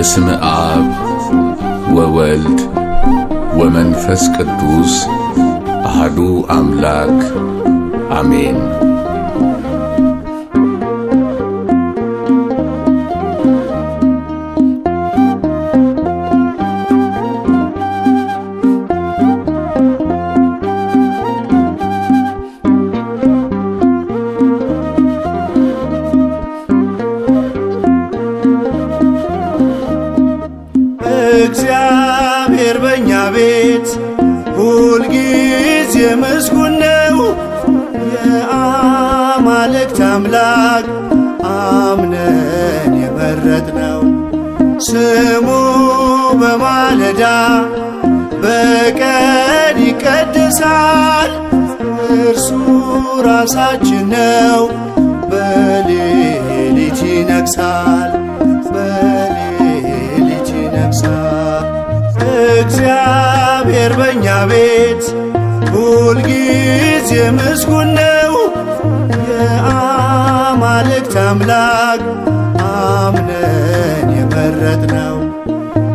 በስመ አብ ወወልድ ወመንፈስ ቅዱስ አሐዱ አምላክ አሜን። እግዚአብሔር በእኛ ቤት ሁልጊዜ ምስጉን ነው። የአማልክት አምላክ አምነን የመረጥነው ስሙ በማለዳ በቀን ይቀድሳል። እርሱ ራሳችን ነው፣ በሌሊት ይነግሣል። እግዚአብሔር በእኛ ቤት ሁልጊዜ ምስጉን ነው። የአማልክት አምላክ አምነን የመረጥነው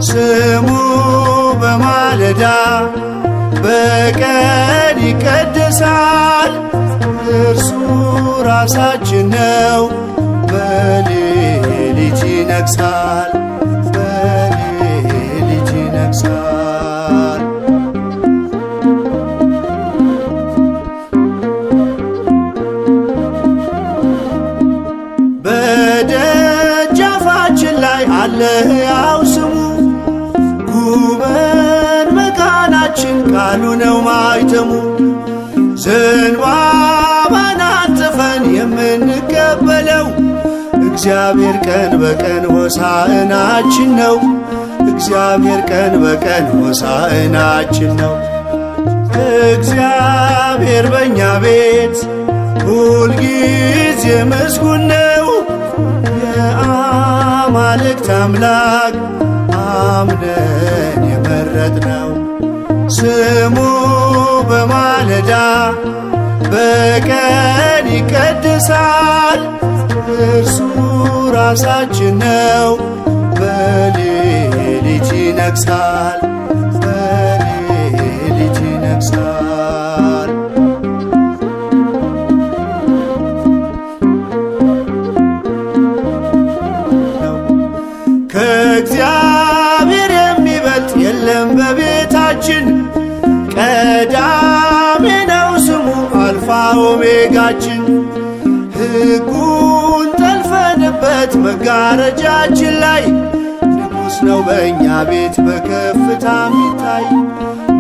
ስሙ በማለዳ በቀን ይቀድሳል። እርሱ ራሳችን ነው፣ በሌሊት ይነግሣል። በደጃፋችን ላይ አለ ሕያው ስሙ፣ ጉበን መካናችን ቃሉ ነው ማይተሙ። ዘንባባን አንጥፈን የምንቀበለው እግዚአብሔር ቀን በቀን ሆሳዕናችን ነው። እግዚአብሔር ቀን በቀን ሆሳዕናችን ነው። እግዚአብሔር በእኛ ቤት ሁልጊዜ ምስጉን ነው። የአማልክት አምላክ አምነን የመረጥነው ስሙ በማለዳ በቀን ይቀድሳል። እርሱ ራሳችን ነው፣ በሌሊት ይነግሣል። በሌሊት ይነግሣል። ከእግዚአብሔር የሚበልጥ የለም በቤታችን፣ ቀዳሜ ነው ስሙ አልፋ ኦሜጋችን። ሕጉን ጠልፈንበት መጋረጃችን ላይ ንጉሥ ነው በእኛ ቤት በከፍታ ሚታይ።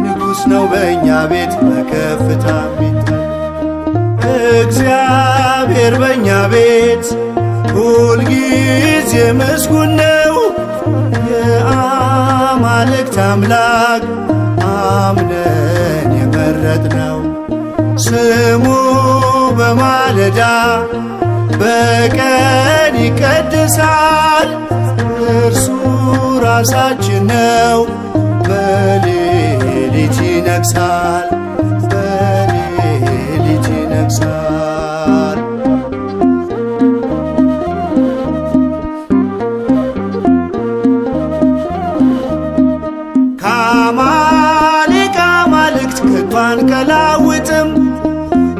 ንጉሥ ነው በእኛ ቤት በከፍታ ሚታይ። እግዚአብሔር በእኛ ቤት ሁልጊዜ ምስጉን ነው። የአማልክት አምላክ አምነን የመረጥነው ስሙ በማለዳ በቀን ይቀድሳል። እርሱ ራሳችን ነው፣ በሌሊት ይነግሣል። በሌሊት ይነግሣል። ከአማሌቅ አማልክት ከቶ አንቀላውጥም፣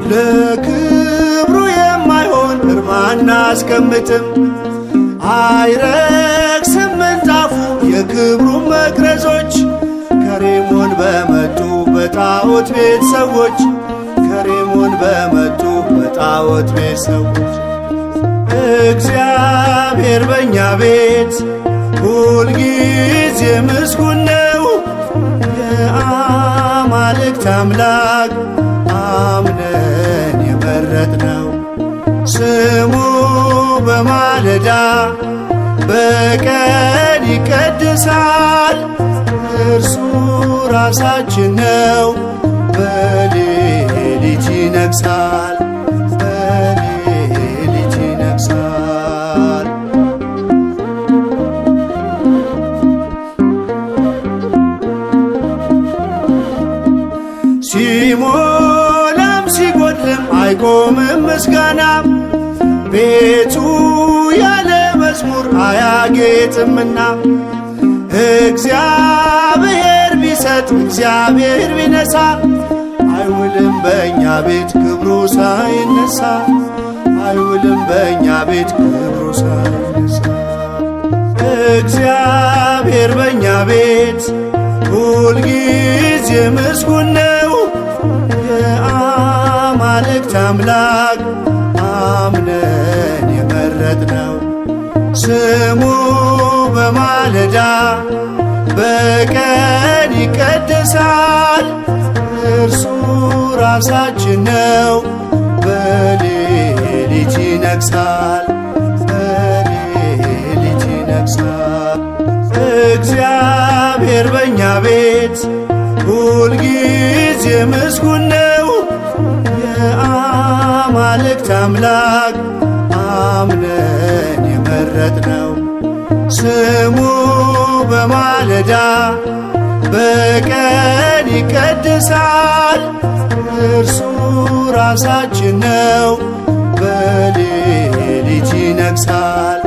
ለክብሩ የማይሆን እርም አናስቀምጥም። አይረክስም ምንጣፉ የክብሩ መቅረዞች፣ ከሬሞን በመጡ በጣዖት ቤት ሰዎች። ከሬሞን በመጡ በጣዖት ቤት ሰዎች። እግዚአብሔር በእኛ ቤት ሁልጊዜ ምስጉን ነው። የአማልክት አምላክ አምነን የመረጥነው ስሙ በማለዳ በቀን ይቀድሳል። እርሱ ራሳችን ነው፣ በሌሊት ይነግሣል። በሌሊት ይነግሣል። ሲሞላም ሲጎድልም አይቆምም ምስጋና፣ ቤቱ ያለ መዝሙር አያጌጥምና እግዚአብሔር ቢሰጥ እግዚአብሔር ቢነሳ አይውልም በእኛ ቤት ክብሩ ሳይነሳ አይውልም በእኛ ቤት ክብሩ ሳይነሳ። እግዚአብሔር በእኛ ቤት ሁልጊዜ ምስጉን ነው። የአማልክት አምላክ አምነን የመረጥነው ስሙ በማለዳ በቀን ይቀደሳል። እርሱ ራሳችን ነው በሌሊት ይነግሣል በሌሊት ይነግሣል። እግዚአብሔር በእኛ ቤት ሁልጊዜ ምስጉን ነው። የአማልክት አምላክ አምነን የመረጥነው ስሙ በማለዳ በቀን ይቀደሳል። እርሱ ራሳችን ነው በሌሊት ይነግሣል